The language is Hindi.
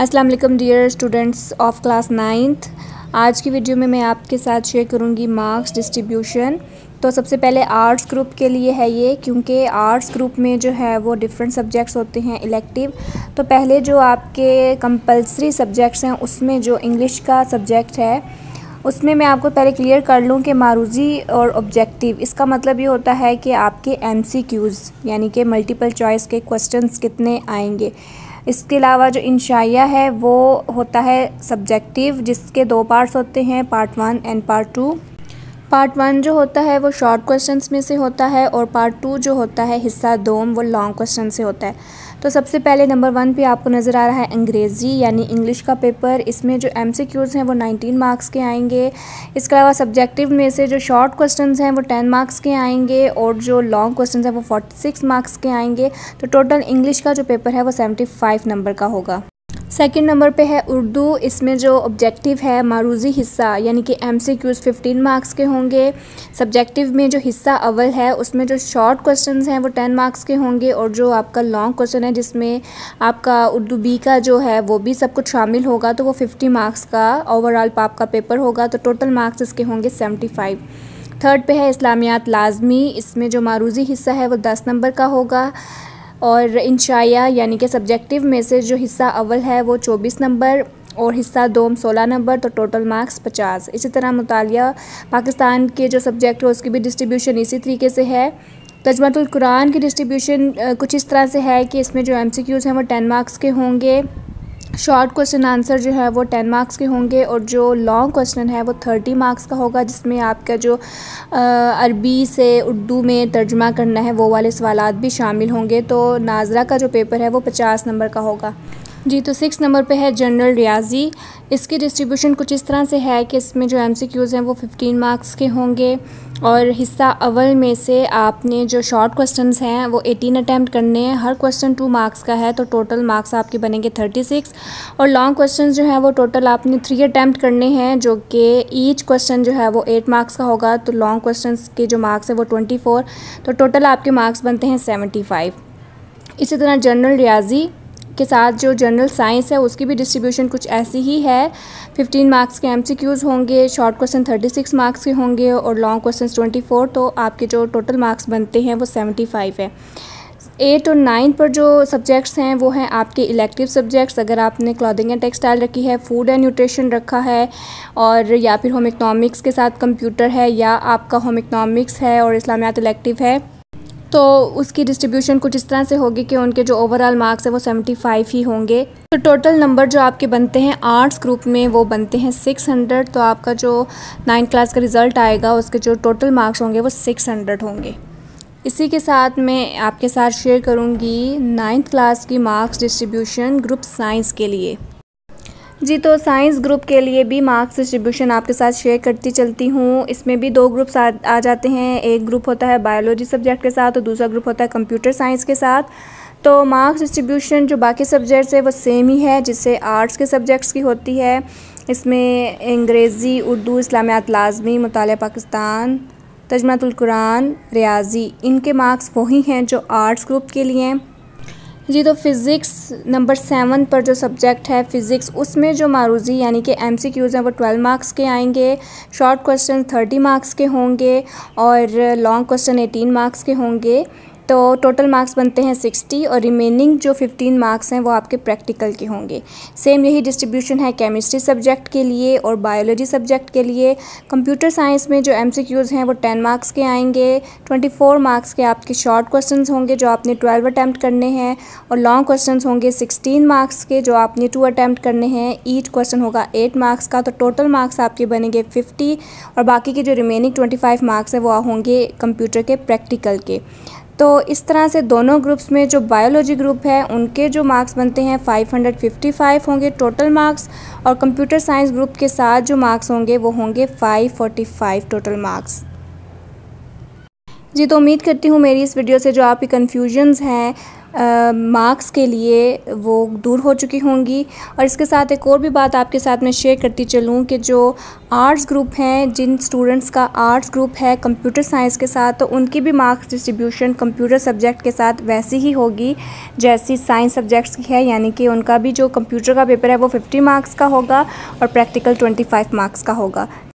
अस्सलाम वालेकुम dear students of class 9th। आज की वीडियो में मैं आपके साथ शेयर करूंगी मार्क्स डिस्ट्रीब्यूशन। तो सबसे पहले आर्ट्स ग्रुप के लिए है ये, क्योंकि आर्ट्स ग्रुप में जो है वो डिफरेंट सब्जेक्ट्स होते हैं इलेक्टिव। तो पहले जो आपके कंपलसरी सब्जेक्ट्स हैं उसमें जो इंग्लिश का सब्जेक्ट है उसमें मैं आपको पहले क्लियर कर लूँ कि मारूजी और ऑब्जेक्टिव, इसका मतलब ये होता है कि आपके MCQs यानी कि मल्टीपल चॉइस के क्वेश्चंस कितने आएंगे। इसके अलावा जो इंशाइया है वो होता है सब्जेक्टिव, जिसके 2 पार्ट्स होते हैं, पार्ट 1 एंड पार्ट 2। पार्ट 1 जो होता है वो शॉर्ट क्वेश्चंस में से होता है और पार्ट 2 जो होता है हिस्सा 2 वो लॉन्ग क्वेश्चन से होता है। तो सबसे पहले नंबर 1 पे आपको नज़र आ रहा है अंग्रेज़ी यानी इंग्लिश का पेपर। इसमें जो MCQs हैं वो 19 मार्क्स के आएंगे। इसके अलावा सब्जेक्टिव में से जो शॉर्ट क्वेश्चंस हैं वो 10 मार्क्स के आएंगे और जो लॉन्ग क्वेश्चंस हैं वो 46 मार्क्स के आएंगे। तो टोटल इंग्लिश का जो पेपर है वो 75 नंबर का होगा। सेकंड नंबर पे है उर्दू। इसमें जो ऑब्जेक्टिव है मारूजी हिस्सा यानी कि MCQs 15 मार्क्स के होंगे। सब्जेक्टिव में जो हिस्सा अव्वल है उसमें जो शॉर्ट क्वेश्चंस हैं वो 10 मार्क्स के होंगे और जो आपका लॉन्ग क्वेश्चन है जिसमें आपका उर्दू बी का जो है वो भी सब कुछ शामिल होगा तो वो 50 मार्क्स का ओवरऑल आपका पेपर होगा। तो टोटल मार्क्स इसके होंगे 75। थर्ड पे है इस्लामियात लाजमी। इसमें जो मारूजी हिस्सा है वो 10 नंबर का होगा और इंशाइया यानी कि सब्जेक्टिव में से जो हिस्सा अव्वल है वो 24 नंबर और हिस्सा 2 16 नंबर, तो टोटल मार्क्स 50। इसी तरह मुतालिया पाकिस्तान के जो सब्जेक्ट है उसकी भी डिस्ट्रीब्यूशन इसी तरीके से है। तर्जुमातुल कुरान की डिस्ट्रीब्यूशन कुछ इस तरह से है कि इसमें जो MCQs हैं वो 10 मार्क्स के होंगे, शॉर्ट क्वेश्चन आंसर जो है वो 10 मार्क्स के होंगे और जो लॉन्ग क्वेश्चन है वो 30 मार्क्स का होगा, जिसमें आपका जो अरबी से उर्दू में तर्जुमा करना है वो वाले सवालात भी शामिल होंगे। तो नाजरा का जो पेपर है वो 50 नंबर का होगा जी। तो 6 नंबर पे है जनरल रियाजी। इसकी डिस्ट्रीब्यूशन कुछ इस तरह से है कि इसमें जो MCQs हैं वो 15 मार्क्स के होंगे और हिस्सा अव्वल में से आपने जो शॉर्ट क्वेश्चंस हैं वो 18 अटैम्प्ट करने हैं। हर क्वेश्चन 2 मार्क्स का है तो टोटल मार्क्स आपके बनेंगे 36। और लॉन्ग क्वेश्चंस जो है वो टोटल आपने 3 अटैम्प्ट करने हैं जो कि ईच क्वेश्चन जो है वो 8 मार्क्स का होगा। तो लॉन्ग क्वेश्चंस के जो मार्क्स है वो 24, तो टोटल आपके मार्क्स बनते हैं 75। इसी तरह जनरल रियाजी के साथ जो जनरल साइंस है उसकी भी डिस्ट्रीब्यूशन कुछ ऐसी ही है। 15 मार्क्स के MCQs होंगे, शॉर्ट क्वेश्चन 36 मार्क्स के होंगे और लॉन्ग क्वेश्चन 24, तो आपके जो टोटल मार्क्स बनते हैं वो 75 है। 8 और 9 पर जो सब्जेक्ट्स हैं वो हैं आपके इलेक्टिव सब्जेक्ट्स। अगर आपने क्लॉथिंग एंड टेक्सटाइल रखी है, फूड एंड न्यूट्रिशन रखा है और या फिर होम इकनॉमिक्स के साथ कंप्यूटर है या आपका होम इकनॉमिक्स है और इस्लामियात इलेक्टिव है, तो उसकी डिस्ट्रीब्यूशन कुछ इस तरह से होगी कि उनके जो ओवरऑल मार्क्स है वो 75 ही होंगे। तो टोटल नंबर जो आपके बनते हैं आर्ट्स ग्रुप में वो बनते हैं 600। तो आपका जो 9th क्लास का रिज़ल्ट आएगा उसके जो टोटल मार्क्स होंगे वो 600 होंगे। इसी के साथ मैं आपके साथ शेयर करूँगी 9th क्लास की मार्क्स डिस्ट्रीब्यूशन ग्रुप साइंस के लिए जी। तो साइंस ग्रुप के लिए भी मार्क्स डिस्ट्रीब्यूशन आपके साथ शेयर करती चलती हूँ। इसमें भी 2 ग्रुप्स आ जाते हैं। एक ग्रुप होता है बायोलॉजी सब्जेक्ट के साथ और दूसरा ग्रुप होता है कंप्यूटर साइंस के साथ। तो मार्क्स डिस्ट्रीब्यूशन जो बाकी सब्जेक्ट्स है वो सेम ही है जिससे आर्ट्स के सब्जेक्ट्स की होती है। इसमें अंग्रेज़ी, उर्दू, इस्लामियात लाजमी, मुतालिया पाकिस्तान, तर्जुमातुल कुरान, रियाजी, इनके मार्क्स वही हैं जो आर्ट्स ग्रुप के लिए हैं जी। तो फ़िज़िक्स नंबर 7 पर जो सब्जेक्ट है फ़िज़िक्स, उसमें जो मारूजी यानी कि MCQs हैं वो 12 मार्क्स के आएंगे, शॉर्ट क्वेश्चन 30 मार्क्स के होंगे और लॉन्ग क्वेश्चन 18 मार्क्स के होंगे। तो टोटल मार्क्स बनते हैं 60 और रिमेनिंग जो 15 मार्क्स हैं वो आपके प्रैक्टिकल के होंगे। सेम यही डिस्ट्रीब्यूशन है केमिस्ट्री सब्जेक्ट के लिए और बायोलॉजी सब्जेक्ट के लिए। कंप्यूटर साइंस में जो MCQs हैं वो 10 मार्क्स के आएंगे, 24 मार्क्स के आपके शॉर्ट क्वेश्चंस होंगे जो आपने 12 अटैम्प्ट करने हैं और लॉन्ग क्वेश्चंस होंगे 16 मार्क्स के जो आपने 2 अटैम्प्ट करने हैं। ईच क्वेश्चन होगा 8 मार्क्स का, तो टोटल मार्क्स आपके बनेंगे 50 और बाकी के जो रिमेनिंग 25 मार्क्स हैं वो होंगे कंप्यूटर के प्रैक्टिकल के। तो इस तरह से दोनों ग्रुप्स में जो बायोलॉजी ग्रुप है उनके जो मार्क्स बनते हैं 555 होंगे टोटल मार्क्स और कंप्यूटर साइंस ग्रुप के साथ जो मार्क्स होंगे वो होंगे 545 टोटल मार्क्स जी। तो उम्मीद करती हूँ मेरी इस वीडियो से जो आपकी कन्फ्यूजन्स हैं मार्क्स के लिए वो दूर हो चुकी होंगी। और इसके साथ एक और भी बात आपके साथ मैं शेयर करती चलूँ कि जो आर्ट्स ग्रुप हैं, जिन स्टूडेंट्स का आर्ट्स ग्रुप है कंप्यूटर साइंस के साथ, तो उनकी भी मार्क्स डिस्ट्रीब्यूशन कंप्यूटर सब्जेक्ट के साथ वैसी ही होगी जैसी साइंस सब्जेक्ट्स की है, यानी कि उनका भी जो कंप्यूटर का पेपर है वो 50 मार्क्स का होगा और प्रैक्टिकल 25 मार्क्स का होगा।